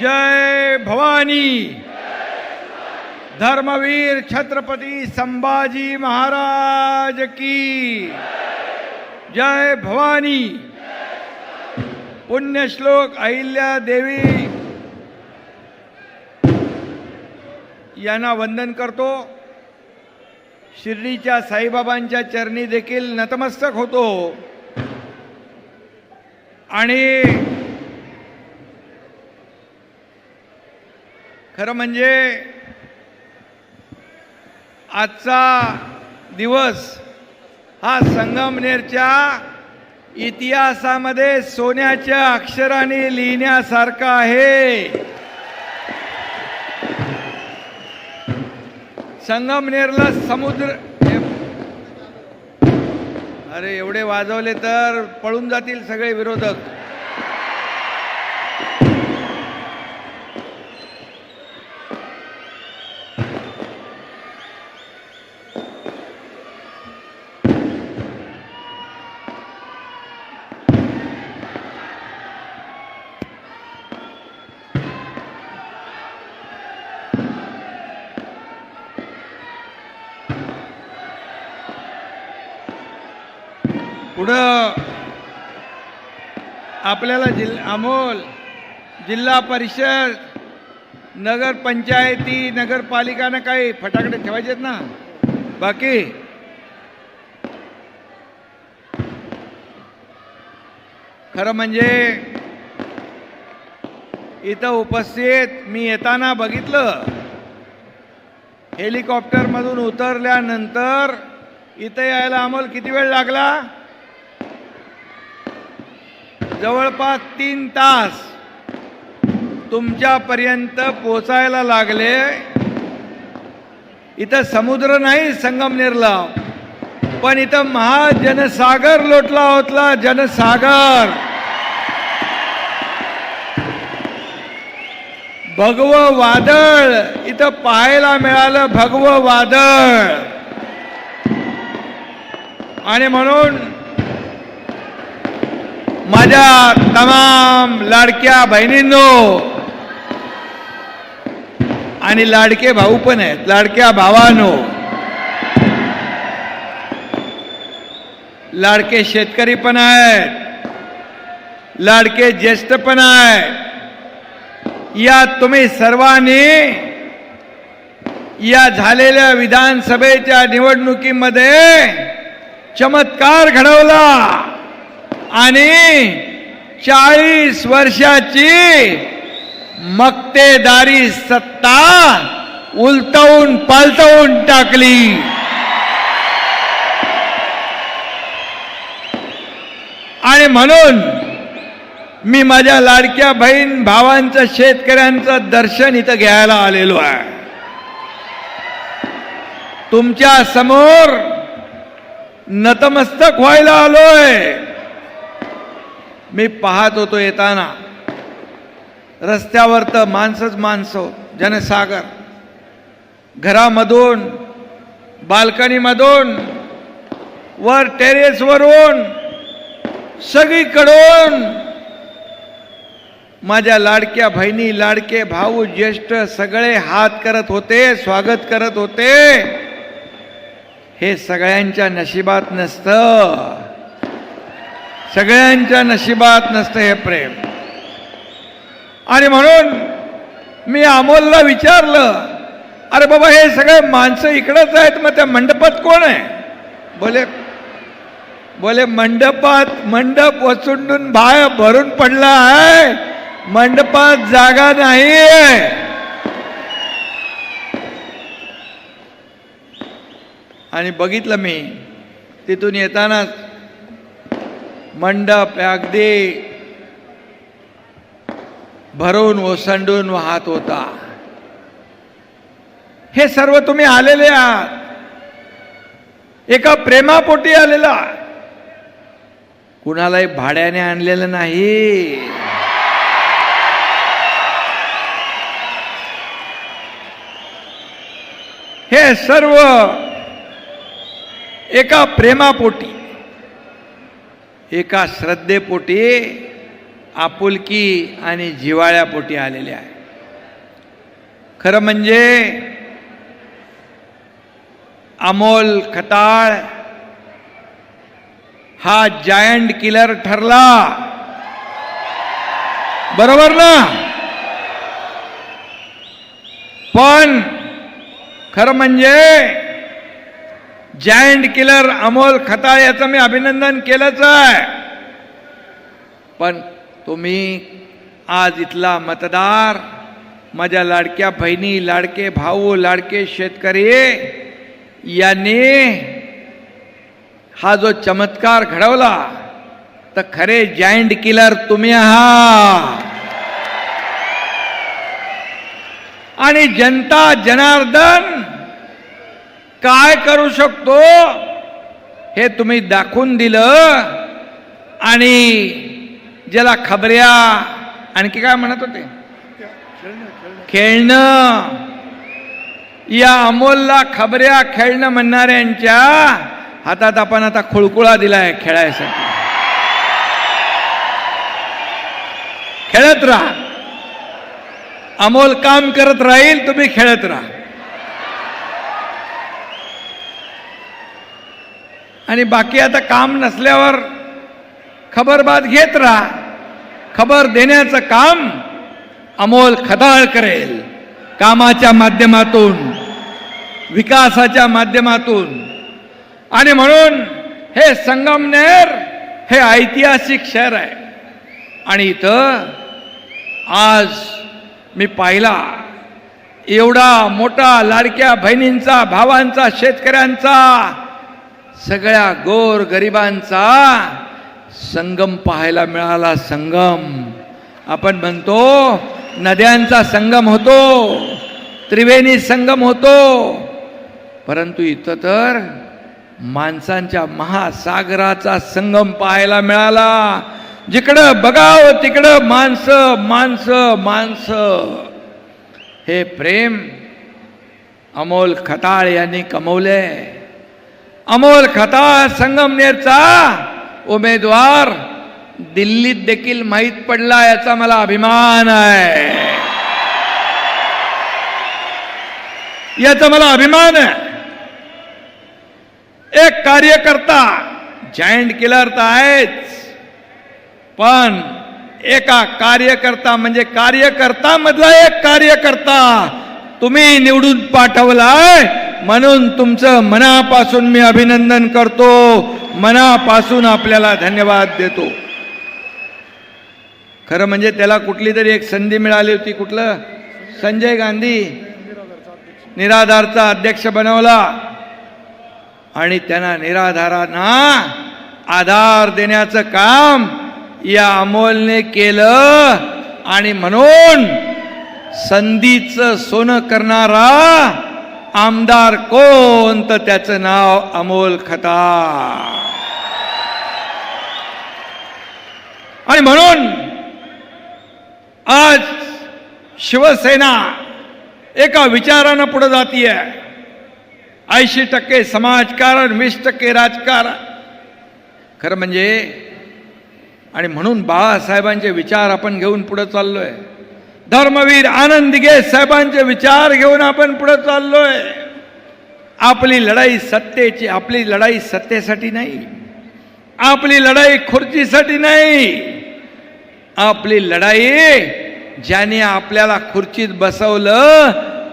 जय भवानी। धर्मवीर छत्रपती संभाजी महाराज की जय भवानी। पुण्यश्लोक अहिल्या देवी यांना वंदन करतो। शिर्डीच्या साईबाबांच्या चरणी देखील नतमस्तक होतो आणि खरं म्हणजे आजचा दिवस हा संगमनेरच्या इतिहासामध्ये सोन्याच्या अक्षराने लिहिण्यासारखा आहे। संगमनेरला समुद्र, अरे एवढे वाजवले तर पळून जातील सगळे विरोधक। पुढं आपल्याला अमोल जिल्हा परिषद, नगर पंचायती, नगरपालिकांना काही फटाकडे ठेवायचेत ना बाकी। खरं म्हणजे इथं उपस्थित मी येताना बघितलं, हेलिकॉप्टरमधून उतरल्यानंतर इथं यायला अमोल किती वेळ लागला? जवळपास 3 तास तुमच्यापर्यंत पोचायला लागले। इथं समुद्र नाही संगमनेरला, पण इथं महाजनसागर लोटला होता, जनसागर। भगवं वादळ इथं पाहायला मिळालं, भगवं वादळ। आणि म्हणून माझ्या तमाम लाडक्या बहिणींनो आणि लाडके भाऊ पण आहेत, लाडक्या भावांनो, लाडके शेतकरी पण आहेत, लाडके ज्येष्ठ पण आहेत। या तुम्ही सर्वांनी या झालेल्या विधानसभेच्या निवडणुकीमध्ये चमत्कार घडवला आणि 40 वर्षाची मक्तेदारी सत्ता उलटवून पालटवून टाकली। आणि म्हणून मी माझ्या लाडक्या बहीण भावांचं, शेतकऱ्यांचं दर्शन इथं घ्यायला आलेलो आहे। तुमच्या समोर नतमस्तक व्हायला आलोय। मी पाहत होतो येताना रस्त्यावर तर माणसंच माणसं, जनसागर। घरामधून, बाल्कनीमधून, वर टेरेसवरून, सगळीकडून माझ्या लाडक्या बहिणी, लाडके भाऊ, ज्येष्ठ सगळे हात करत होते, स्वागत करत होते। हे सगळ्यांच्या नशिबात नसतं, सगळ्यांच्या नशिबात नसतं हे प्रेम। आणि म्हणून मी अमोलला विचारलं, अरे बाबा हे सगळे माणसं इकडंच आहेत, मग त्या मंडपात कोण आहे? बोले मंडप वचुंडून बाहेर भरून पडला आहे, मंडपात जागा नाही आहे। आणि बघितलं मी तिथून येताना मंडप अगदी भरून ओसंडून वाहत होता। हे सर्व तुम्ही आलेले आहात, एका प्रेमापोटी आलेला, कुणालाही भाड्याने आणलेलं नाही। हे सर्व एका प्रेमापोटी, एका श्रद्धेपोटी आपुलकी आणि जिव्हाळ्यापोटी आलेले आहे. खरं म्हणजे अमोल खताळ हा जायंट किलर ठरला, बरोबर ना? पण खरं म्हणजे जायंट किलर अमोल खताळ याचं मी अभिनंदन केलंच आहे. पण तुम्ही आज इथला मतदार, माझ्या लाडक्या बहिणी, लाडके भाऊ, लाडके शेतकरी यांनी हा जो चमत्कार घडवला, तर खरे जायंट किलर तुम्ही आहात. आणि जनता जनार्दन काय करू शकतो हे तुम्ही दाखवून दिलं. आणि ज्याला खबऱ्या आणखी काय म्हणत होते, खेळणं, या अमोलला खबऱ्या खेळणं म्हणणाऱ्यांच्या हातात आपण आता खुळकुळा दिलाय खेळायसाठी. खेळत राहा, अमोल काम करत राहील, तुम्ही खेळत राहा. आणि बाकी आता काम नसल्यावर खबरबात घेत राहा. खबर देण्याचं काम अमोल खताळ करेल, कामाच्या माध्यमातून, विकासाच्या माध्यमातून. आणि म्हणून हे संगमनेर हे ऐतिहासिक शहर आहे. आणि इथं आज मी पाहिला एवढा मोठा लाडक्या बहिणींचा, भावांचा, शेतकऱ्यांचा, सगळ्या गोर गरिबांचा संगम पाहायला मिळाला. संगम आपण म्हणतो, नद्यांचा संगम होतो, त्रिवेणी संगम होतो, परंतु इथं तर माणसांच्या महासागराचा संगम पाहायला मिळाला. जिकडं बघावं तिकडं माणसं माणसं माणसं. हे प्रेम अमोल खताळ यांनी कमवले. अमोल खताळ संगमनेरचा उमेदवार दिल्लीत देखील माहीत पडला, याचा मला अभिमान आहे. याचा मला अभिमान आहे. एक कार्यकर्ता, जायंट किलर तर आहेच, पण एका कार्यकर्ता म्हणजे कार्यकर्ता मधला एक कार्यकर्ता तुम्ही निवडून पाठवलाय, म्हणून तुमचं मनापासून मी अभिनंदन करतो, मनापासून आपल्याला धन्यवाद देतो. खरं म्हणजे त्याला कुठली तरी एक संधी मिळाली होती. कुठलं? संजय गांधी निराधारचा अध्यक्ष बनवला आणि त्यांना निराधारांना आधार देण्याचं काम या अमोलने केलं. आणि म्हणून संधीचं सोनं करणारा आमदार कोण, तर त्याचं नाव अमोल खताळ. आणि म्हणून आज शिवसेना एका विचारानं पुढे जातीये. 80% समाजकारण, 20% राजकारण. खरं म्हणजे, आणि म्हणून बाळासाहेबांचे विचार आपण घेऊन पुढे चाललोय. धर्मवीर आनंद दिघे साहेबांचे विचार घेऊन आपण पुढे चाललोय. आपली लढाई सत्तेची, आपली लढाई सत्तेसाठी नाही, आपली लढाई खुर्चीसाठी नाही, आपली लढाई ज्याने आपल्याला खुर्चीत बसवलं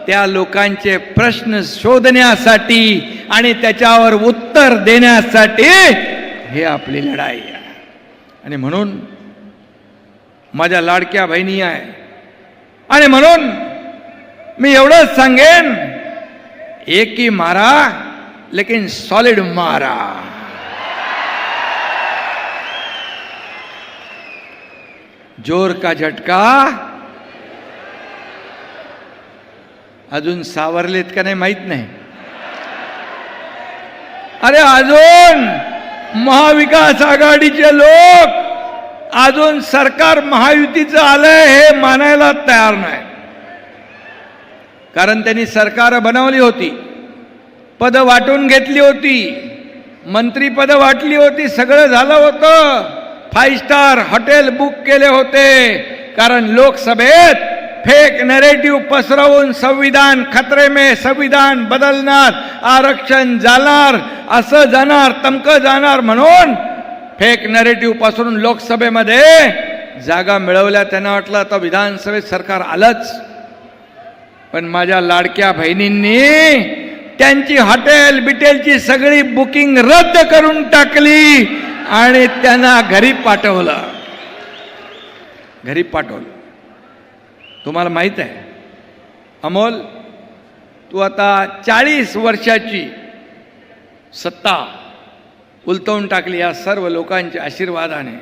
त्या लोकांचे प्रश्न शोधण्यासाठी आणि त्याच्यावर उत्तर देण्यासाठी हे आपली लढाई आहे. आणि म्हणून माझ्या लाडक्या बहिणी आहे. आणि म्हणून मी एवढंच सांगेन, एक ही मारा लेकिन सॉलिड मारा. जोर का झटका. अजून सावरलेत का नाही माहित नाही. अरे अजून महाविकास आघाडीचे लोक अजून सरकार महायुतीचं आलंय हे मानायला तयार नाही. कारण त्यांनी सरकार बनवली होती, पद वाटून घेतली होती, मंत्रीपद वाटली होती, सगळं झालं होतं, 5 स्टार हॉटेल बुक केले होते, कारण लोकसभेत फेक नरेटिव्ह पसरवून संविधान खतरे में, संविधान बदलणार, आरक्षण जाणार, असं जाणार तमकं जाणार म्हणून फेक नरेटिव्ह पासून लोकसभेमध्ये जागा मिळवल्या. त्यांना वाटलं आता विधानसभेत सरकार आलंच. पण माझ्या लाडक्या बहिणींनी त्यांची हॉटेल बिटेलची सगळी बुकिंग रद्द करून टाकली आणि त्यांना घरी पाठवलं. तुम्हाला माहित आहे अमोल, तू आता 40 वर्षाची सत्ता उलटवून टाकली या सर्व लोकांच्या आशीर्वादाने.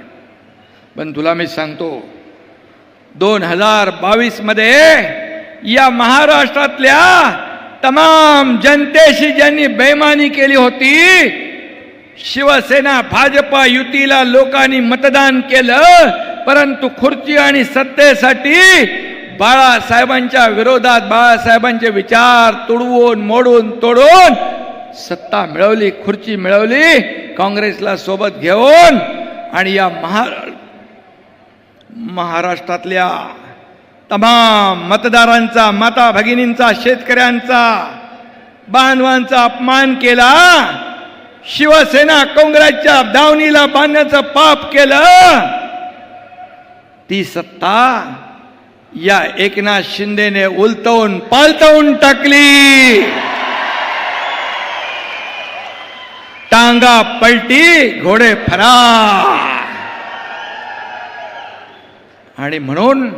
पण तुला मी सांगतो 2022 मध्ये या महाराष्ट्रातल्या तमाम जनतेशी ज्यांनी बेईमानी केली होती, शिवसेना भाजपा युतीला लोकांनी मतदान केलं, परंतु खुर्ची आणि सत्तेसाठी बाळासाहेबांच्या विरोधात बाळासाहेबांचे विचार तुडवून मोडून तोडून सत्ता मिळवली, खुर्ची मिळवली काँग्रेसला सोबत घेऊन. आणि या महाराष्ट्रातल्या तमाम मतदारांचा, माता भगिनींचा, शेतकऱ्यांचा, बांधवांचा अपमान केला. शिवसेना काँग्रेसच्या दावणीला बांधण्याचं पाप केलं. ती सत्ता या एकनाथ शिंदेने उलटवून पालटवून टाकली. टांगा पलटी घोडे फरार. आणि म्हणून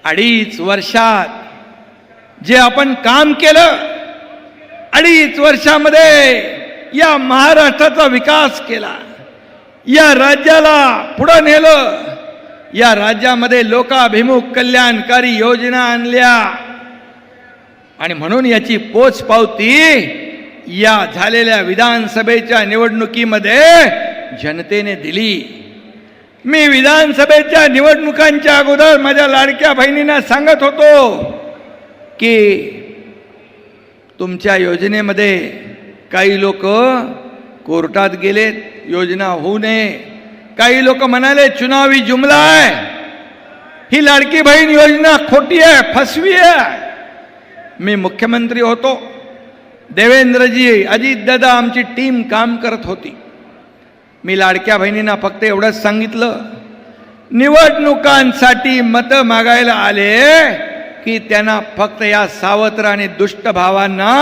2.5 वर्षात जे आपण काम केलं, 2.5 वर्षामध्ये या महाराष्ट्राचा विकास केला, या राज्याला पुढे नेलं, या राज्यामध्ये लोकाभिमुख कल्याणकारी योजना आणल्या. आणि म्हणून याची पोचपावती या झालेल्या विधानसभेच्या निवडणुकीमध्ये जनतेने दिली. मी विधानसभेच्या निवडणुकांच्या अगोदर माझ्या लाडक्या बहिणींना सांगत होतो की तुमच्या योजनेमध्ये काही लोक कोर्टात गेलेत, योजना होऊ नये. काही लोक म्हणाले चुनावी जुमला आहे, ही लाडकी बहीण योजना खोटी आहे, फसवी आहे. मी मुख्यमंत्री होतो, देवेंद्रजी, अजितदादा, आमची टीम काम करत होती. मी लाडक्या बहिणींना फक्त एवढंच सांगितलं, निवडणुकांसाठी मतं मागायला आले की त्यांना फक्त या सावत्र आणि दुष्ट भावांना,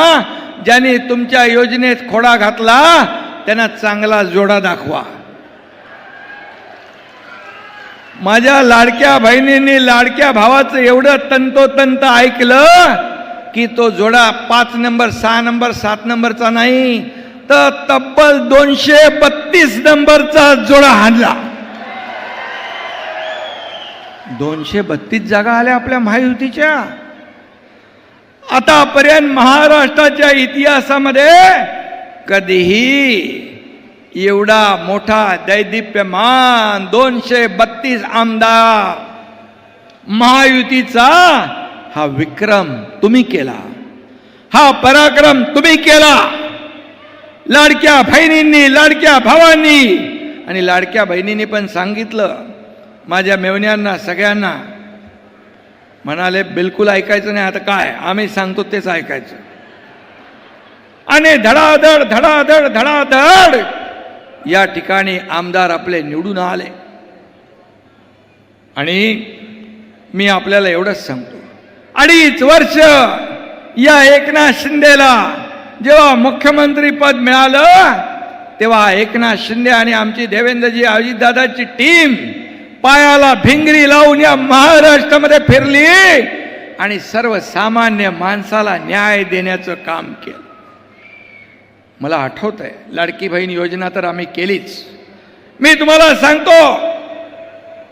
ज्यांनी तुमच्या योजनेत खोडा घातला, त्यांना चांगला जोडा दाखवा. माझ्या लाडक्या बहिणींनी लाडक्या भावाचं एवढं तंतोतंत ऐकलं की तो जोडा 5 नंबर, 6 नंबर, 7 नंबरचा नाही, तर तब्बल 232 नंबरचा जोडा हाणला. 232 जागा आल्या आपल्या महायुतीच्या. आतापर्यंत महाराष्ट्राच्या इतिहासामध्ये कधीही एवढा मोठा दैदिप्यमान 232 आमदार महायुतीचा हा विक्रम तुम्ही केला, हा पराक्रम तुम्ही केला. लाडक्या बहिणींनी, लाडक्या भावांनी, आणि लाडक्या बहिणींनी पण सांगितलं माझ्या मेवण्यांना सगळ्यांना, म्हणाले बिलकुल ऐकायचं नाही, आता काय आम्ही सांगतो तेच ऐकायचं. आणि धडाधड धडाधड धडाधड या ठिकाणी आमदार आपले निवडून आले. आणि मी आपल्याला एवढंच सांगतो, 2.5 वर्ष या एकनाथ शिंदेला जेव्हा मुख्यमंत्री पद मिळालं, तेव्हा एकनाथ शिंदे आणि आमची देवेंद्रजी, अजितदादाची टीम पायाला भिंगरी लावून या महाराष्ट्रामध्ये फिरली आणि सर्वसामान्य माणसाला न्याय देण्याचं काम केलं. मला आठवत आहे, लाडकी बहीण योजना तर आम्ही केलीच. मी तुम्हाला सांगतो,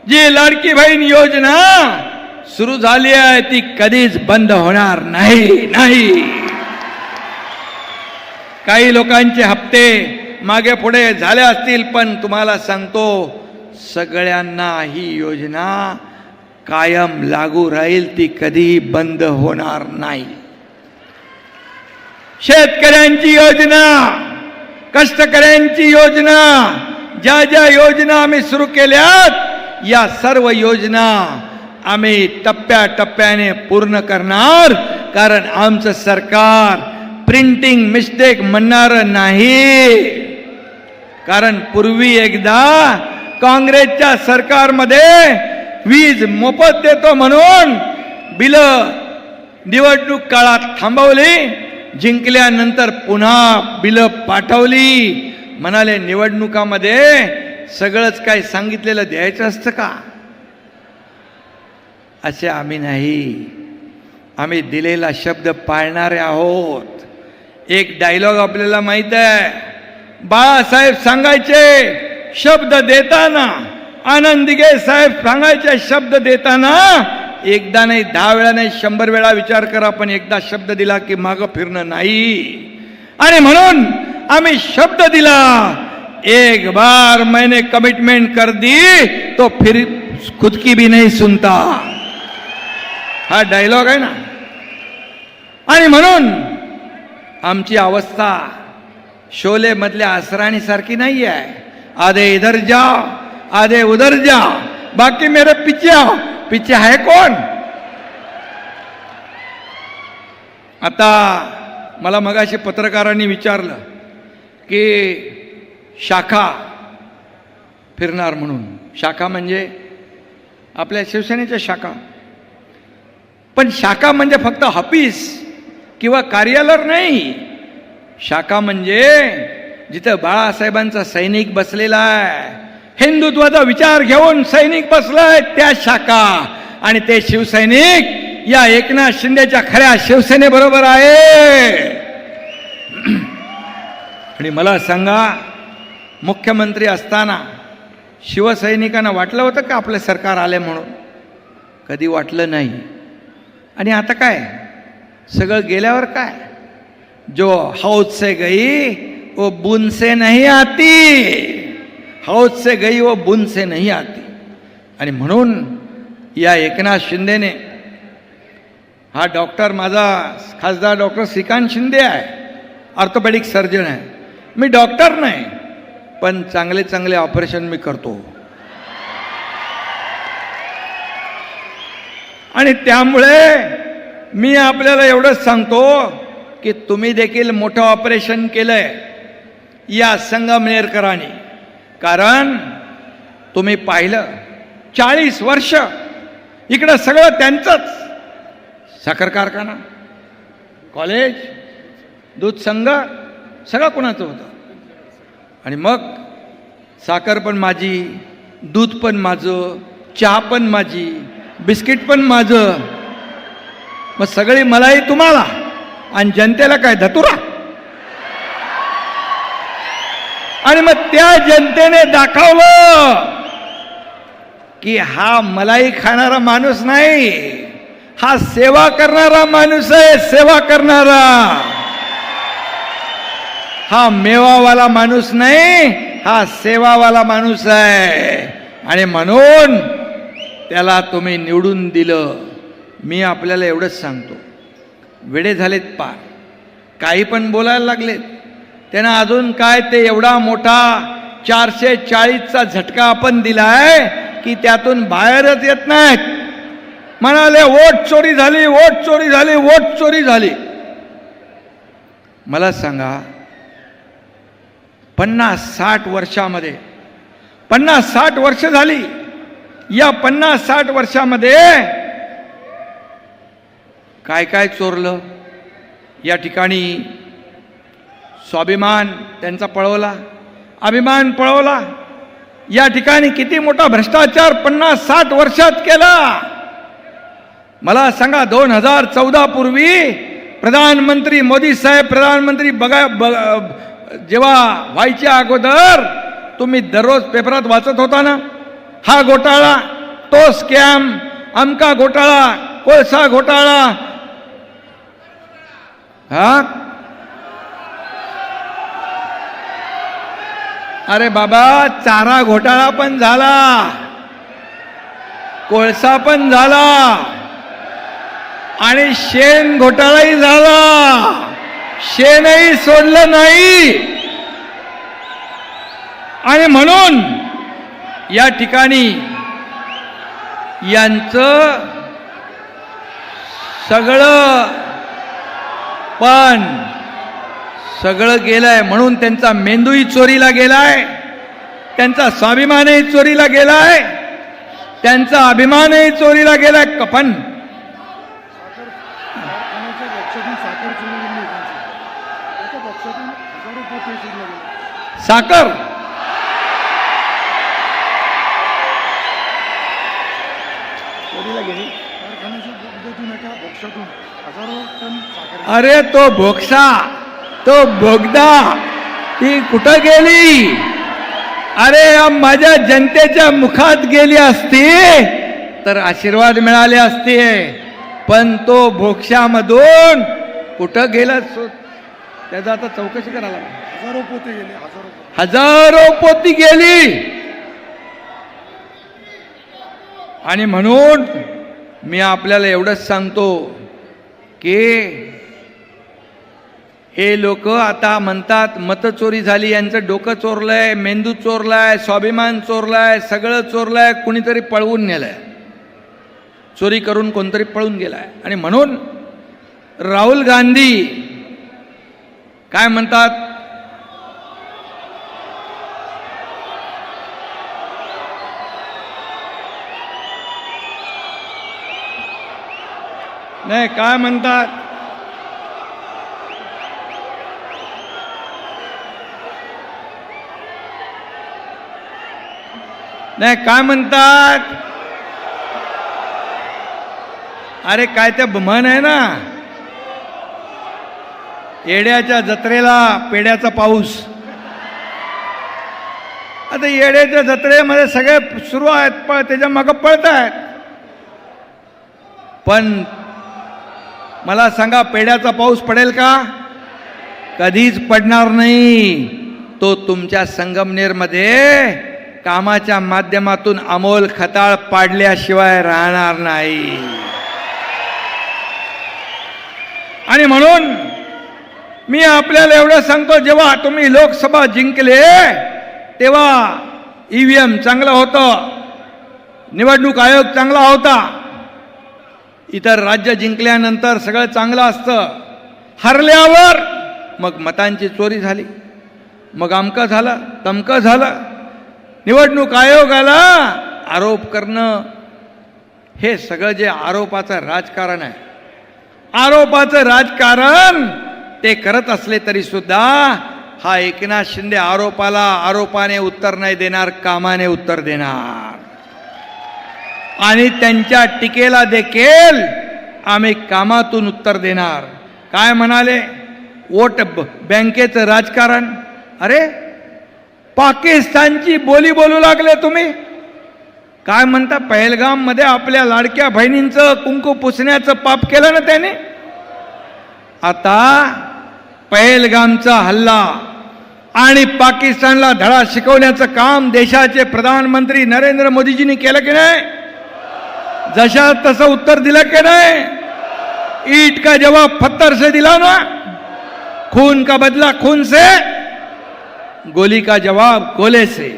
जी लाडकी बहीण योजना सुरू झाली आहे ती कधीच बंद होणार नाही. काही लोकांचे हप्ते मागे पुढे झाले असतील, पण तुम्हाला सांगतो सगळ्यांना ही योजना कायम लागू राहील, ती कधीही बंद होणार नाही. शेतकऱ्यांची योजना, कष्टकऱ्यांची योजना, ज्या ज्या योजना आम्ही सुरू केल्यात या सर्व योजना आम्ही टप्प्याटप्प्याने पूर्ण करणार, कारण आमचं सरकार प्रिंटिंग मिस्टेक म्हणणार नाही. कारण पूर्वी एकदा काँग्रेसच्या सरकारमध्ये वीज मोफत देतो म्हणून बिल निवडणूक काळात थांबवली, जिंकल्यानंतर पुन्हा बिल पाठवली. म्हणाले निवडणुकामध्ये सगळंच काय सांगितलेलं द्यायचं असतं का? असे आम्ही नाही, आम्ही दिलेला शब्द पाळणारे आहोत. एक डायलॉग आपल्याला माहित आहे, बाळासाहेब सांगायचे शब्द देताना, आनंद दिघे साहेब सांगायचे शब्द देताना एकदा नाही 10 वेळा नाही 100 वेळा विचार करा, पण एकदा शब्द दिला की मागं फिरणं नाही. आणि म्हणून आम्ही शब्द दिला, एक बार मैंने कमिटमेंट कर दी तो फिर खुद की भी नहीं सुनता, हा डायलॉग आहे ना. आणि म्हणून आमची अवस्था शोले मधल्या असराणी सारखी नाही आहे, आधे इधर जाओ आधे उधर जाओ, बाकी मेरे पीछे आओ. पीछे है कोण? आता मला मगाशी पत्रकारांनी विचारलं की शाखा फिरणार म्हणून. शाखा म्हणजे आपल्या शिवसेनेच्या शाखा, पण शाखा म्हणजे फक्त ऑफिस किंवा कार्यालय नाही. शाखा म्हणजे जिथं बाळासाहेबांचा सैनिक बसलेला आहे, हिंदुत्वाचा विचार घेऊन सैनिक बसलाय, त्या शाखा. आणि ते शिवसैनिक या एकनाथ शिंदेच्या खऱ्या शिवसेनेबरोबर आहे. आणि मला सांगा, मुख्यमंत्री असताना शिवसैनिकांना वाटलं होतं का आपलं सरकार आले म्हणून? कधी वाटलं नाही. आणि आता काय सगळं गेल्यावर काय, जो हौद से गई वो बूंद से नहीं आती, हौद से गई वो बूंद से नहीं आती. आणि म्हणून या एकनाथ शिंदेने, हा डॉक्टर माझा खासदार डॉक्टर श्रीकांत शिंदे आहे, ऑर्थोपेडिक सर्जन आहे. मी डॉक्टर नाही, पण चांगले चांगले ऑपरेशन मी करतो. आणि त्यामुळे मी आपल्याला एवढंच सांगतो की तुम्ही देखील मोठं ऑपरेशन केलंय या संगमनेरकरांनी. कारण तुम्ही पाहिलं 40 वर्ष इकडं सगळं त्यांचंच, साखर कारखाना, कॉलेज, दूध संघ सगळं कोणाचं होतं. आणि मग साखर पण माझी, दूध पण माझं, चहा पण माझी, बिस्किट पण माझं. मग सगळी मलाई तुम्हाला आणि जनतेला काय धतुरा. आणि मग त्या जनतेने दाखवलं की हा मलाई खाणारा माणूस नाही, हा सेवा करणारा माणूस आहे. सेवा करणारा, हा मेवावाला माणूस नाही, हा सेवावाला माणूस आहे. आणि म्हणून त्याला तुम्ही निवडून दिलं. मी आपल्याला एवढंच सांगतो, वेडे झालेत पार, काही पण बोलायला लागलेत. त्यांना अजून काय ते एवढा मोठा 440चा झटका आपण दिलाय की त्यातून बाहेरच येत नाहीत. म्हणाले वोट चोरी झाली, वोट चोरी झाली, वोट चोरी झाली. मला सांगा, 50-60 वर्षामध्ये, 50-60 वर्ष झाली, या 50-60 वर्षामध्ये काय काय चोरलं? या ठिकाणी स्वाभिमान त्यांचा पळवला, अभिमान पळवला. या ठिकाणी किती मोठा भ्रष्टाचार 50-60 वर्षात केला. मला सांगा, 2014 पूर्वी प्रधानमंत्री मोदी साहेब प्रधानमंत्री जेव्हा व्हायच्या अगोदर तुम्ही दररोज पेपरात वाचत होता ना, हा घोटाळा, तो स्कॅम, अमका घोटाळा, कोळसा घोटाळा. हा, अरे बाबा, चारा घोटाळा पण झाला, कोळसा पण झाला आणि शेण घोटाळाही झाला. शेणही सोडलं नाही. आणि म्हणून या ठिकाणी यांचं सगळं गेलंय, म्हणून त्यांचा मेंदूही चोरीला गेलाय, त्यांचा स्वाभिमानही चोरीला गेलाय, त्यांचा अभिमानही चोरीला गेलाय. कपन साखर अरे तो भोक्सा, तो बोगदा ती कुठं गेली? अरे माझ्या जनतेच्या मुखात गेली असती तर आशीर्वाद मिळाले असते, पण तो भोक्शामधून कुठं गेला? त्याचा आता चौकशी करायला. हजारो पोती गेली, हजारो पोती गेली. आणि म्हणून मी आपल्याला एवढंच सांगतो की हे लोक आता म्हणतात मतं चोरी झाली, यांचं डोकं चोरलंय, मेंदू चोरलाय, स्वाभिमान चोरलाय, सगळं चोरलंय, कुणीतरी पळवून नेलंय, चोरी करून कोणतरी पळून गेलाय. आणि म्हणून राहुल गांधी काय म्हणतात? नाही काय म्हणतात? नाही काय म्हणतात? अरे काय ते म्हण आहे ना, येड्याच्या जत्रेला पेड्याचा पाऊस. आता येड्याच्या जत्रेमध्ये सगळे सुरू आहेत, पण त्याच्या मागं पळत आहेत. पण मला सांगा, पेड्याचा पाऊस पडेल का? कधीच पडणार नाही. तो तुमच्या संगमनेरमध्ये कामाच्या माध्यमातून अमोल खताळ पाडल्याशिवाय राहणार नाही. आणि म्हणून मी आपल्याला एवढं सांगतो, जेव्हा तुम्ही लोकसभा जिंकले तेव्हा ईव्हीएम चांगलं होतं, निवडणूक आयोग चांगला होता, इतर राज्य जिंकल्यानंतर सगळं चांगलं असतं. हरल्यावर मग मतांची चोरी झाली, मग अमकं झालं, तमकं झालं. निवडणूक आयोगाला आरोप करणं, हे सगळं जे आरोपाचं राजकारण आहे, आरोपाचं राजकारण ते करत असले तरी सुद्धा हा एकनाथ शिंदे आरोपाला आरोपाने उत्तर नाही देणार, कामाने उत्तर देणार. आणि त्यांच्या टीकेला देखील आम्ही कामातून उत्तर देणार. काय म्हणाले? वोट बँकेचं राजकारण. अरे पाकिस्तानची बोली बोलू लागले तुम्ही. काय म्हणता? पहलगाम मध्ये आपल्या लाडक्या बहिणींचं कुंकू पुसण्याचं पाप केलं ना त्याने. आता पहलगामचा हल्ला आणि पाकिस्तानला धडा शिकवण्याचं काम देशाचे प्रधानमंत्री नरेंद्र मोदीजींनी केलं की नाही? जशा तसं उत्तर दिलं की नाही? ईट का जवाब पत्थर से दिला ना, खून का बदला खून से, गोली का जवाब गोले से.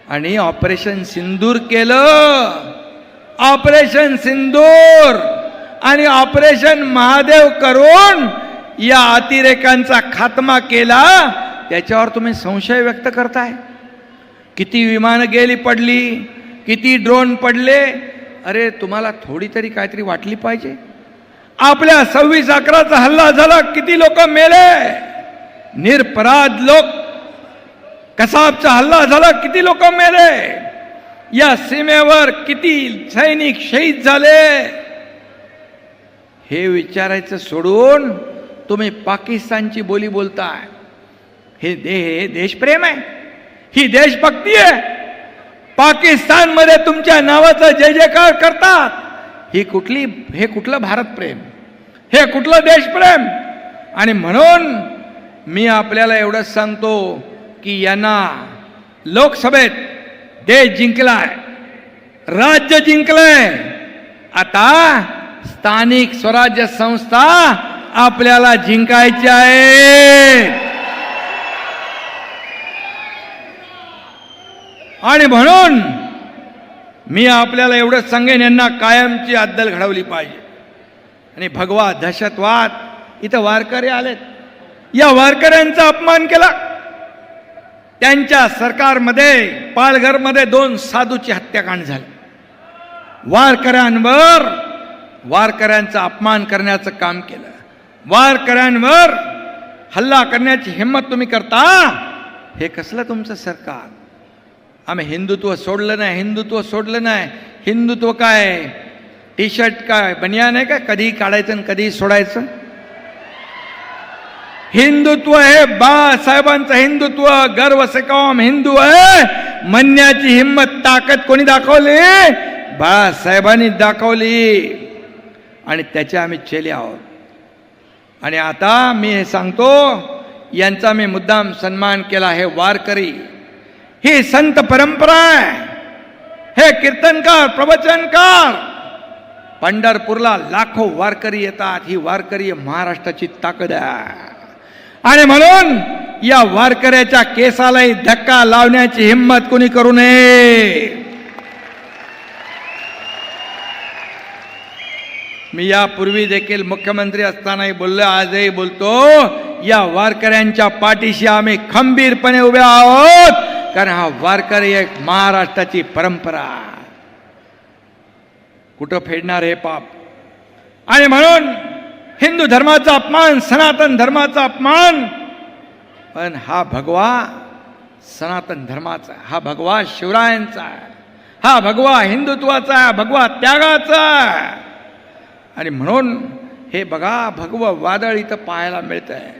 आणि ऑपरेशन सिंदूर केलं, ऑपरेशन सिंदूर आणि ऑपरेशन महादेव करून या अतिरेकांचा खात्मा केला. त्याच्यावर तुम्ही संशय व्यक्त करताय? किती विमानं गेली पडली, किती ड्रोन पडले. अरे तुम्हाला थोडी तरी काहीतरी वाटली पाहिजे. आपल्या 26/11चा हल्ला झाला, किती लोक मेले, निरपराध लोक. कसाबचा हल्ला झाला, किती लोक मेले. या सीमेवर किती सैनिक शहीद झाले. हे विचारायचं सोडून तुम्ही पाकिस्तानची बोली बोलताय. हे देशप्रेम आहे? ही देशभक्ती आहे? पाकिस्तानमध्ये तुमच्या नावाचा जय जयकार करतात. हे कुठलं भारत प्रेम, हे कुठलं देशप्रेम? आणि म्हणून मी आपल्याला एवढंच सांगतो की यांना लोकसभेत देश जिंकलाय, राज्य जिंकलंय. आता स्थानिक स्वराज्य संस्था आपल्याला जिंकायच्या आहे. आणि म्हणून मी आपल्याला एवढंच सांगेन, यांना कायमची अद्दल घडवली पाहिजे. आणि भगवा दहशतवाद, इथं वारकरी आलेत, या वारकऱ्यांचा अपमान केला. त्यांच्या सरकारमध्ये पालघरमध्ये 2 साधूची हत्याकांड झाली. वारकऱ्यांचा अपमान करण्याचं काम केलं. वारकऱ्यांवर हल्ला करण्याची हिंमत तुम्ही करता. हे कसलं तुमचं सरकार? आम्ही हिंदुत्व सोडलं नाही. हिंदुत्व काय टी शर्ट काय बनियान आहे का? कधी काढायचं आणि कधी सोडायचं. हिंदुत्व हे बाळासाहेबांचं हिंदुत्व. गर्व से कौम हिंदू आहे म्हणण्याची हिंमत, ताकद कोणी दाखवली? बाळासाहेबांनी दाखवली. आणि त्याचे आम्ही चेले आहोत. आणि आता मी हे सांगतो, यांचा मी मुद्दाम सन्मान केला. हे वारकरी, ही संत परंपरा आहे. हे कीर्तनकार, प्रवचनकार, पंढरपूरला लाखो वारकरी येतात. ही वारकरी महाराष्ट्राची ताकद आहे. आणि म्हणून या वारकऱ्याच्या केसालाही धक्का लावण्याची हिंमत कोणी करू नये. मी यापूर्वी देखील मुख्यमंत्री असतानाही बोललो, आजही बोलतो, या वारकऱ्यांच्या पाठीशी आम्ही खंबीरपणे उभे आहोत. कारण हा वारकरी एक महाराष्ट्राची परंपरा. कुठं फेडणार हे पाप? आणि म्हणून हिंदू धर्माचा अपमान, सनातन धर्माचा अपमान. पण हा भगवा सनातन धर्माचा, हा भगवा शिवरायांचा, हा भगवा हिंदुत्वाचा, भगवा त्यागाचा. आणि म्हणून हे बघा, भगवं वादळ इथं पाहायला मिळत आहे.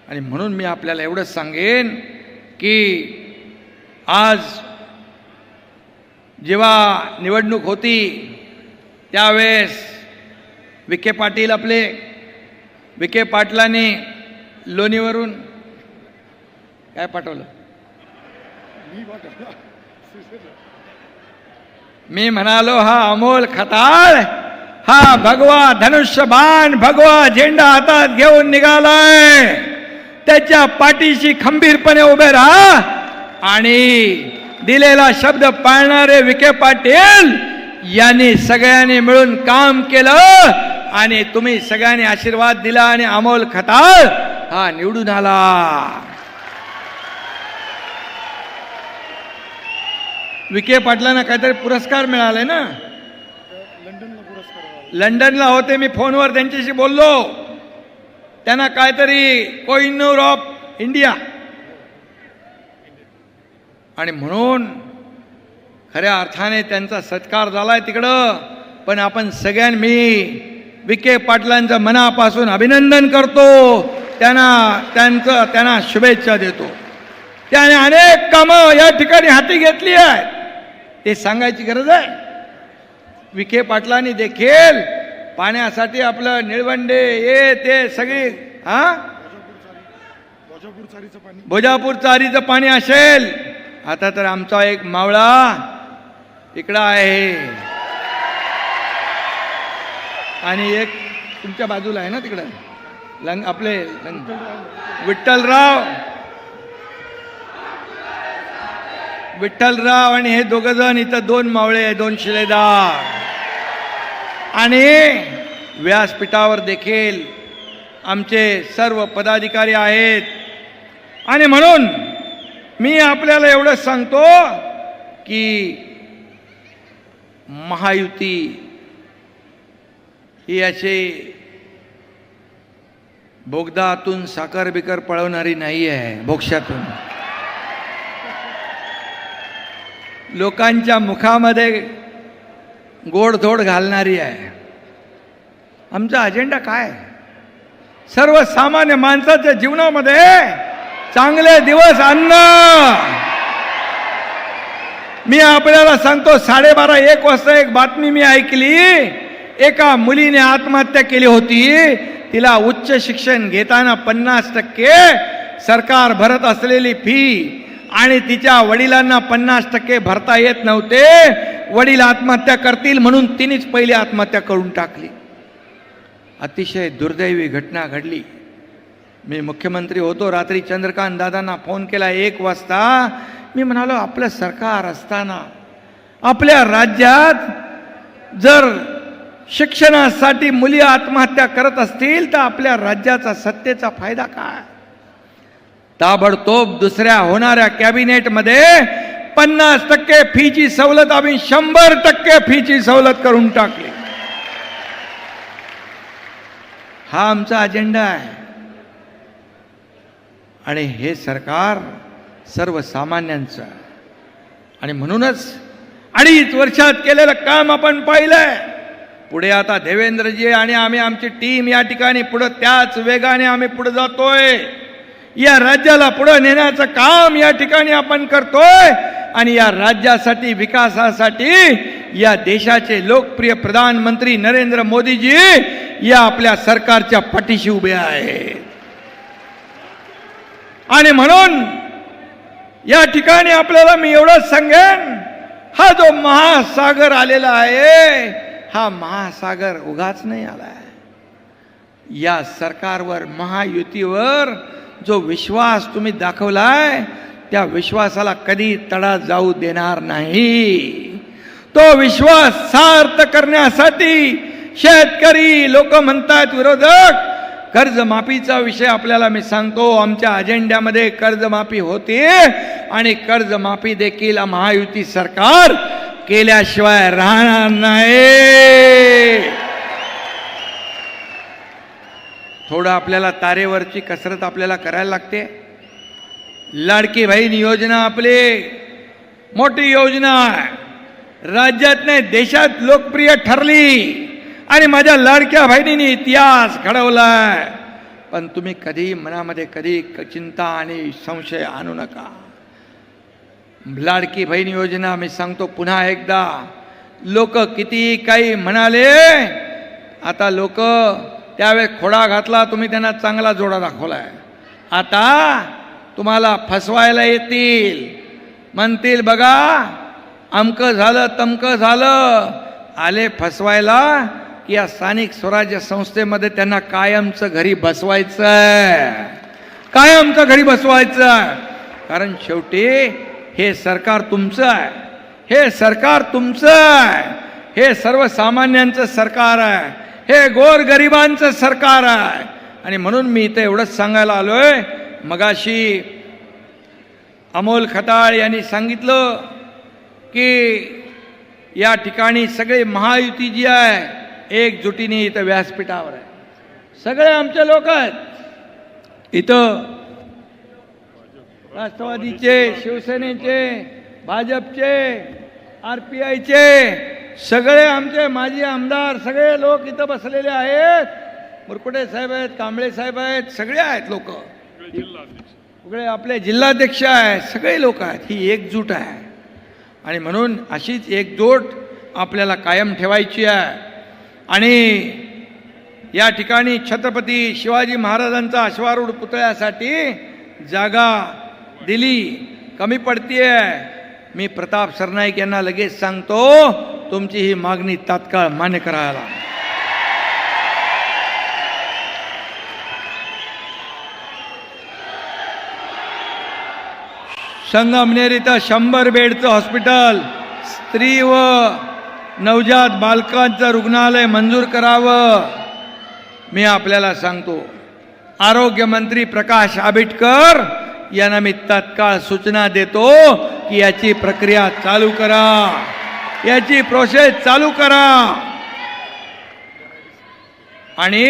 आणि म्हणून मी आपल्याला एवढंच सांगेन की आज जेव्हा निवडणूक होती त्यावेळेस विखे पाटील, आपले विखे पाटलांनी लोणीवरून काय पाठवलं? मी म्हणालो, हा अमोल खताळ, हा भगवा धनुष्यबाण, भगवा झेंडा हातात घेऊन निघालाय. त्याच्या पाठीशी खंबीरपणे उभे राहा. आणि दिलेला शब्द पाळणारे विखे पाटील यांनी सगळ्यांनी मिळून काम केलं. आणि तुम्ही सगळ्यांनी आशीर्वाद दिला. आणि अमोल खताळ हा निवडून आला. विखे पाटलांना काहीतरी पुरस्कार मिळाले ना? लंडनला होते, मी फोनवर त्यांच्याशी बोललो. त्यांना काहीतरी कोहिनूर ऑफ इंडिया. आणि म्हणून खऱ्या अर्थाने त्यांचा सत्कार झालाय तिकडं. पण आपण सगळ्यांनी विखे पाटलांचं मनापासून अभिनंदन करतो. त्यांना शुभेच्छा देतो. त्याने अनेक कामं या ठिकाणी हाती घेतली आहेत, ते सांगायची गरज आहे. विखे पाटलांनी देखील पाण्यासाठी आपलं निळवंडे ते सगळी भोजापूर चारीचं पाणी असेल. आता तर आमचा एक मावळा इकडं आहे आणि एक तुमच्या बाजूला आहे ना तिकडं आपले विठ्ठलराव आणि हे दोघ जण इथं 2 मावळे, 2 शिलेदार. आणि व्यासपीठावर देखील आमचे सर्व पदाधिकारी आहेत. आणि म्हणून मी आपल्याला एवढंच सांगतो की महायुती ही अशी बोगदातून साखर बिकर पळवणारी नाही आहे. बोक्षातून लोकांच्या मुखामध्ये गोडधोड घालणारी आहे. आमचा अजेंडा काय? सर्वसामान्य माणसाच्या जीवनामध्ये चांगले दिवस आणणं. मी आपल्याला सांगतो, 12:30-1 वाजता एक बातमी मी ऐकली. एका मुलीने आत्महत्या केली होती. तिला उच्च शिक्षण घेताना 50% सरकार भरत असलेली फी आणि तिच्या वडिलांना 50% भरता येत नव्हते. वडील आत्महत्या करतील म्हणून तिनेच पहिली आत्महत्या करून टाकली. अतिशय दुर्दैवी घटना घडली. मी मुख्यमंत्री होतो. रात्री चंद्रकांत दादांना फोन केला 1 वाजता मी म्हणालो आपलं सरकार असताना आपल्या राज्यात जर शिक्षणासाठी मुली आत्महत्या करत असतील तर आपल्या राज्याचा सत्तेचा फायदा काय? ताबडतोब दुसऱ्या होणाऱ्या कॅबिनेटमध्ये 50% फीची सवलत आम्ही 100% फीची सवलत करून टाकली. हा आमचा अजेंडा आहे. आणि हे सरकार सर्वसामान्यांचं आहे. आणि म्हणूनच 2.5 वर्षात केलेलं काम आपण पाहिलंय. पुढे आता देवेंद्रजी आणि आम्ही आमची टीम या ठिकाणी पुढे त्याच वेगाने आम्ही पुढे जातोय. या राज्याला पुढे नेण्याचं काम या ठिकाणी आपण करतोय. आणि या राज्यासाठी विकासासाठी या देशाचे लोकप्रिय प्रधानमंत्री नरेंद्र मोदीजी या आपल्या सरकारच्या पाठीशी उभे आहेत. आणि म्हणून या ठिकाणी आपल्याला मी एवढंच सांगेन, हा जो महासागर आलेला आहे हा महासागर उगाच नाही आलाय. या सरकारवर महायुतीवर जो विश्वास तुम्ही दाखवलाय त्या विश्वासाला कधी तडा जाऊ देणार नाही. तो विश्वास सार्थ करण्यासाठी शेतकरी लोक म्हणतात विरोधक कर्जमाफीचा विषय आपल्याला मी सांगतो, आमच्या अजेंड्यामध्ये कर्जमाफी होते आणि कर्जमाफी देखील महायुती सरकार केल्याशिवाय राहणार नाही. थोडं आपल्याला तारेवरची कसरत आपल्याला करायला लागते. लाडकी बहीण योजना आपली मोठी योजना आहे, राज्यात नाही देशात लोकप्रिय ठरली आणि माझ्या लाडक्या बहिणीने इतिहास घडवलाय. पण तुम्ही कधी मनामध्ये कधी चिंता आणि संशय आणू नका. लाडकी बहीण योजना मी सांगतो पुन्हा एकदा, लोक किती काही म्हणाले, आता लोक त्यावेळेस खोडा घातला, तुम्ही त्यांना चांगला जोडा दाखवलाय. आता तुम्हाला फसवायला येतील, म्हणतील बघा अमकं झालं तमकं झालं. आले फसवायला की या स्थानिक स्वराज्य संस्थेमध्ये त्यांना कायमचं घरी बसवायचं आहे, कायमचं घरी बसवायचं आहे. कारण शेवटी हे सरकार तुमचं आहे, हे सरकार तुमचं आहे, हे सर्वसामान्यांचं सरकार आहे, हे गोरगरिबांचं सरकार आहे. आणि म्हणून मी इथे एवढंच सांगायला आलोय. मगाशी अमोल खताळ यांनी सांगितलं की या ठिकाणी सगळे महायुती जी आहे एकजुटीने इथं व्यासपीठावर आहे, सगळे आमचे लोक आहेत. इथं राष्ट्रवादीचे, शिवसेनेचे, भाजपचे, RPIचे सगळे आमचे माजी आमदार सगळे लोक इथं बसलेले आहेत. मुरकुटे साहेब आहेत, कांबळे साहेब आहेत, सगळे आहेत लोक, सगळे आपले जिल्हाध्यक्ष आहेत, सगळे लोक आहेत. ही एकजूट आहे. आणि म्हणून अशीच एकजूट आपल्याला कायम ठेवायची आहे. आणि या ठिकाणी छत्रपती शिवाजी महाराजांचा अश्वारूढ पुतळ्यासाठी जागा दिली, कमी पडतीये. मी प्रताप सरनाईक यांना लगेच सांगतो तुमची ही मागणी तात्काळ मान्य करायला. संगमनेर इथं 100 बेडचं हॉस्पिटल, स्त्री व नवजात बालकांचं रुग्णालय मंजूर करावं. मी आपल्याला सांगतो आरोग्यमंत्री प्रकाश आंबेडकर यांना मी तात्काळ सूचना देतो की याची प्रक्रिया चालू करा, याची प्रोसेस चालू करा. आणि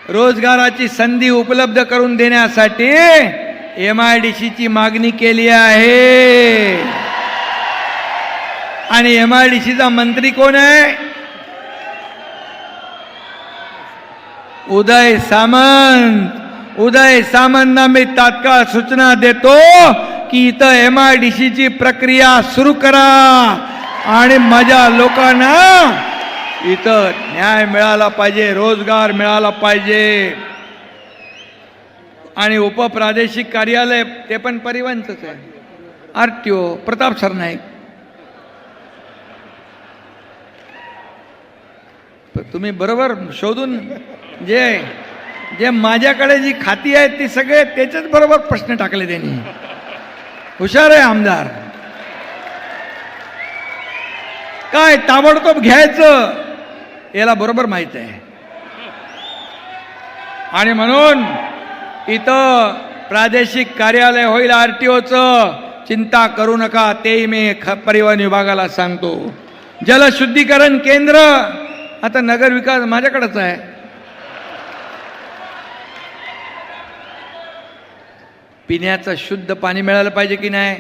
रोजगाराची संधी उपलब्ध करून देण्यासाठी MIDCची मागणी केली आहे. आणि MIDCचा मंत्री कोण आहे? उदय सामंत. उदय सामंतना मी तात्काळ सूचना देतो की इथं MIDCची प्रक्रिया सुरू करा आणि माझ्या लोकांना इथं न्याय मिळाला पाहिजे, रोजगार मिळाला पाहिजे. आणि उपप्रादेशिक कार्यालय ते पण परिवहनचंच आहे, RTO प्रताप सरनाईक. तुम्ही बरोबर शोधून जे माझ्याकडे जी खाती आहेत ती सगळे त्याच्याच बरोबर प्रश्न टाकले त्यांनी. हुशार आहे आमदार. काय ताबडतोब घ्यायचं याला बरोबर माहित आहे. आणि म्हणून इथं प्रादेशिक कार्यालय होईल RTOचं, चिंता करू नका. तेही मी परिवहन विभागाला सांगतो. जलशुद्धीकरण केंद्र आता नगर विकास माझ्याकडेच आहे. पिण्याचं शुद्ध पाणी मिळालं पाहिजे की नाही.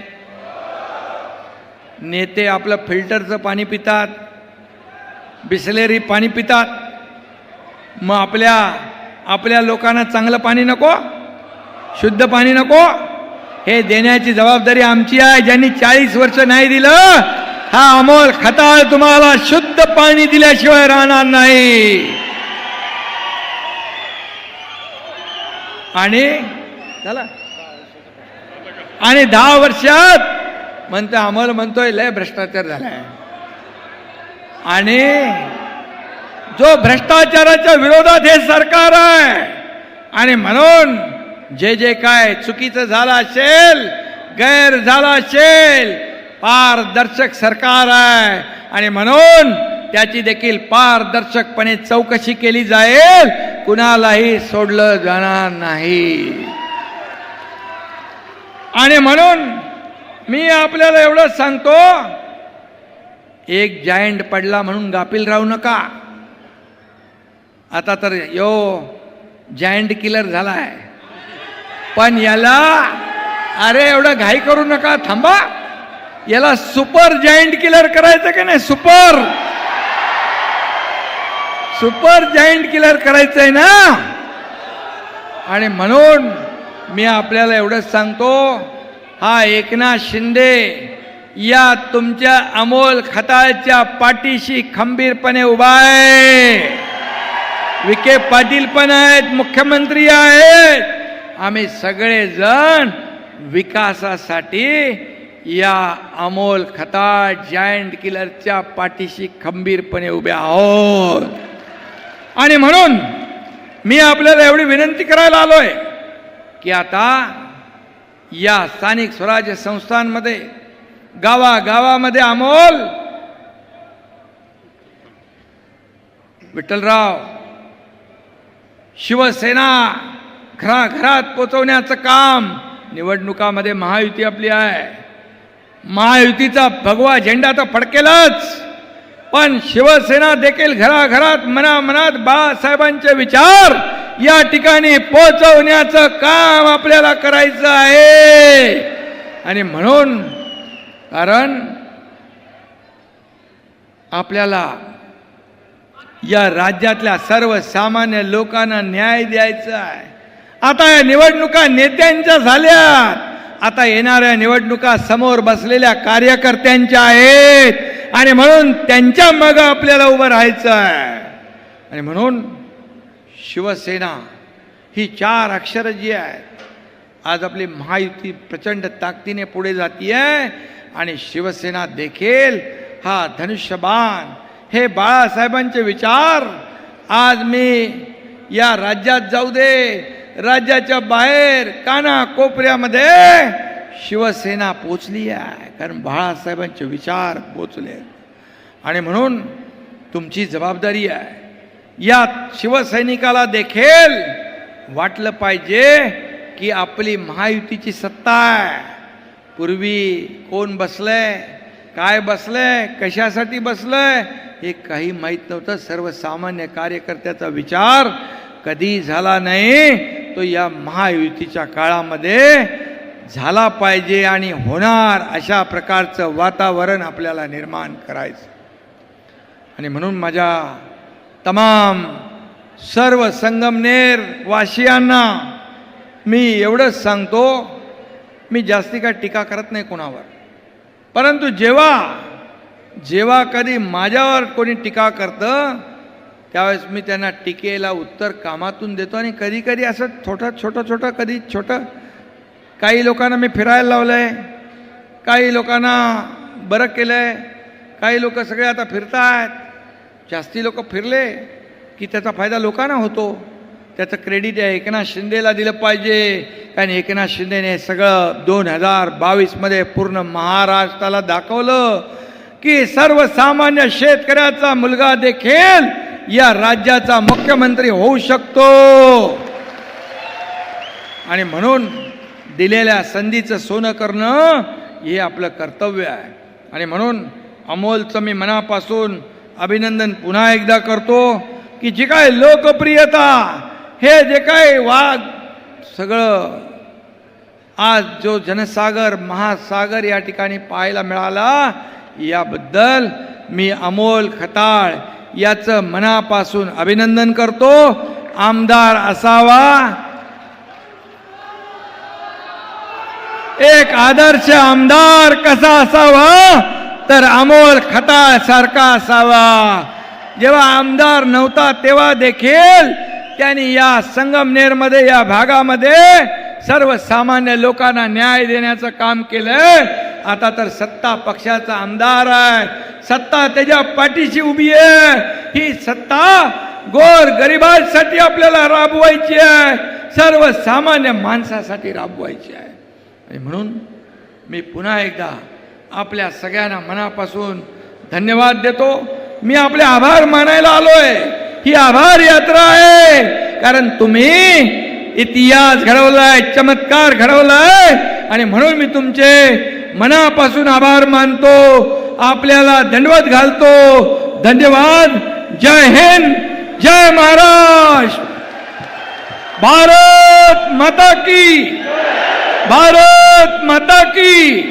नेते आपलं फिल्टरचं पाणी पितात, बिसलेरी पाणी पितात. मग आपल्या लोकांना चांगलं पाणी नको, शुद्ध पाणी नको. हे देण्याची जबाबदारी आमची आहे. ज्यांनी 40 वर्ष नाही दिलं, हा अमोल खताळ तुम्हाला शुद्ध पाणी दिल्याशिवाय राहणार नाही. आणि चला, आणि 10 वर्षात म्हणतो अमोल म्हणतोय लय भ्रष्टाचार झालाय. आणि जो भ्रष्टाचाराच्या विरोधात हे सरकार आहे. आणि म्हणून जे काय चुकीचं झालं असेल, गैर झाला असेल, पारदर्शक सरकार आहे. आणि म्हणून त्याची देखील पारदर्शकपणे चौकशी केली जाईल, कुणालाही सोडलं जाणार नाही. आणि म्हणून मी आपल्याला एवढंच सांगतो, एक जायंट पडला म्हणून गाफील राहू नका. आता तर जायंट किलर झालाय, पण याला अरे एवढं घाई करू नका, थांबा. याला सुपर जायंट किलर करायचं की नाही. सुपर जायंट किलर करायचंय ना. आणि म्हणून मी आपल्याला एवढंच सांगतो, हा एकनाथ शिंदे या तुमच्या अमोल खताळच्या पाठीशी खंबीरपणे उभा आहे. विखे पाटील पण आहेत, मुख्यमंत्री आहेत. आम्ही सगळेजण विकासासाठी या अमोल खताळ जायंट किलरच्या पाठीशी खंबीरपणे उभे आहोत. आणि म्हणून मी आपल्याला एवढी विनंती करायला आलोय की आता या स्थानिक स्वराज्य संस्थांमध्ये, गावागावामध्ये अमोल विठ्ठलराव शिवसेना घराघरात पोचवण्याचं काम निवडणुकामध्ये महायुती आपली आहे. महायुतीचा भगवा झेंडा तर फडकेलच, पण शिवसेना देखील घराघरात मनामनात बाळासाहेबांचे विचार या ठिकाणी पोहोचवण्याचं काम आपल्याला करायचं आहे. आणि म्हणून कारण आपल्याला या राज्यातल्या सर्वसामान्य लोकांना न्याय द्यायचा आहे. आता या निवडणुका नेत्यांच्या झाल्यात, आता येणाऱ्या निवडणुका समोर बसलेल्या कार्यकर्त्यांच्या आहेत. आणि म्हणून त्यांच्या मागे आपल्याला उभं राहायचं आहे. आणि म्हणून शिवसेना ही 4 अक्षर जी आहेत, आज आपली महायुती प्रचंड ताकदीने पुढे जातीये. आणि शिवसेना देखील हा धनुष्यबाण, हे बाळासाहेबांचे विचार, आज मी या राज्यात जाऊ दे, राज्याच्या बाहेर काना कोपऱ्यामध्ये शिवसेना पोचली आहे, कारण बाळासाहेबांचे विचार पोचले. आणि म्हणून तुमची जबाबदारी आहे, या शिवसैनिकाला देखील वाटलं पाहिजे की आपली महायुतीची सत्ता आहे. पूर्वी कोण बसलंय, काय बसलंय, कशासाठी बसलंय हे काही माहीत नव्हतं. सर्वसामान्य कार्यकर्त्याचा विचार कधी झाला नाही, तो या महायुतीच्या काळामध्ये झाला पाहिजे आणि होणार, अशा प्रकारचं वातावरण आपल्याला निर्माण करायचं. आणि म्हणून माझ्या तमाम सर्व संगमनेर वासियांना मी एवढंच सांगतो, मी जास्ती काय टीका करत नाही कोणावर, परंतु जेव्हा कधी माझ्यावर कोणी टीका करतं त्यावेळेस मी त्यांना टीकेला उत्तर कामातून देतो. आणि कधी कधी असं छोटं कधी छोटं, काही लोकांना मी फिरायला लावलंय, काही लोकांना बरं केलंय, काही लोक सगळे आता फिरतायत. जास्ती लोक फिरले की त्याचा फायदा लोकांना होतो. त्याचं क्रेडिट या एकनाथ शिंदेला दिलं पाहिजे. कारण एकनाथ शिंदेने हे सगळं 2022 मध्ये पूर्ण महाराष्ट्राला दाखवलं की सर्वसामान्य शेतकऱ्याचा मुलगा देखील या राज्याचा मुख्यमंत्री होऊ शकतो. आणि म्हणून दिलेल्या संधीचं सोनं करणं हे आपलं कर्तव्य आहे. आणि म्हणून अमोलचं मी मनापासून अभिनंदन पुन्हा एकदा करतो की जी काय लोकप्रियता, हे जे काय वाघ सगळं आज जो जनसागर महासागर या ठिकाणी पाहायला मिळाला, याबद्दल मी अमोल खताळ याचं मनापासून अभिनंदन करतो. आमदार असावा, एक आदर्श आमदार कसा असावा तर अमोल खताळ सारखा असावा. जेव्हा आमदार नव्हता तेव्हा देखील त्यांनी या संगमनेरमध्ये या भागामध्ये सर्वसामान्य लोकांना न्याय देण्याचं काम केलंय. आता तर सत्ता पक्षाचा आमदार आहे, सत्ता त्याच्या पाठीशी उभी आहे. ही सत्ता गोर गरिबांसाठी आपल्याला राबवायची आहे, सर्वसामान्य माणसासाठी राबवायची आहे. आणि म्हणून मी पुन्हा एकदा आपल्या सगळ्यांना मनापासून धन्यवाद देतो. मी आपले आभार मानायला आलोय. ही आभार यात्रा आहे, कारण तुम्ही इतिहास घडवलाय, चमत्कार घडवलाय. आणि म्हणून मी तुमचे मनापासून आभार मानतो, आपल्याला दंडवत घालतो. धन्यवाद. जय हिंद, जय महाराष्ट्र. भारत माता की, भारत माता की.